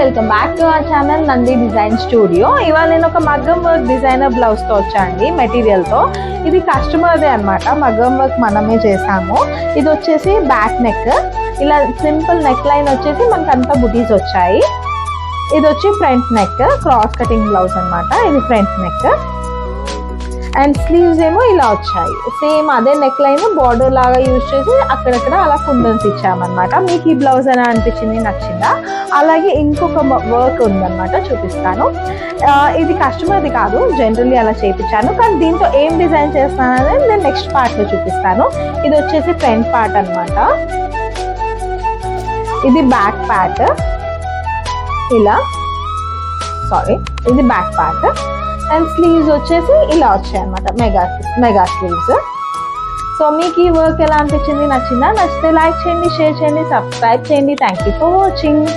Welcome back to our channel Nandi design studio. ఇవాళ నేను ఒక మగ్గం వర్క్ డిజైనర్ బ్లౌజ్ తో వచ్చాండి మెటీరియల్ తో. ఇది కస్టమర్దే అన్నమాట, మగ్గం వర్క్ మనమే చేసాము. ఇది వచ్చేసి బ్యాక్ నెక్, ఇలా సింపుల్ నెక్ లైన్ వచ్చేసి మనకు అంతా బుటీస్ వచ్చాయి. ఇది వచ్చి front neck, cross cutting blouse అన్నమాట. ఇది ఫ్రంట్ నెక్ అండ్ స్లీవ్స్ ఏమో ఇలా వచ్చాయి. సేమ్ అదే నెక్ లైన్ బార్డర్ లాగా యూజ్ చేసి అక్కడక్కడ అలా కుందన్స్ ఇచ్చామన్నమాట. మీకు ఈ బ్లౌజ్ ఎలా అనిపించింది, నచ్చిందా? అలాగే ఇంకొక వర్క్ ఉందన్నమాట, చూపిస్తాను. ఇది కస్టమర్ది కాదు, జనరల్లీ అలా చేయించాను. కానీ దీంతో ఏం డిజైన్ చేస్తాను అనేది నేను నెక్స్ట్ పార్ట్లో చూపిస్తాను. ఇది వచ్చేసి ఫ్రంట్ పార్ట్ అన్నమాట. ఇది బ్యాక్ పార్ట్, ఇలా ఇది బ్యాక్ పార్ట్ అండ్ స్లీవ్స్ వచ్చేసి ఇలా వచ్చాయి అన్నమాట, మెగా స్లీవ్స్. సో మీకు ఈ వర్క్ ఎలా అనిపించింది, నచ్చిందా? నచ్చితే లైక్ చేయండి, షేర్ చేయండి, సబ్స్క్రైబ్ చేయండి. Thank you for watching.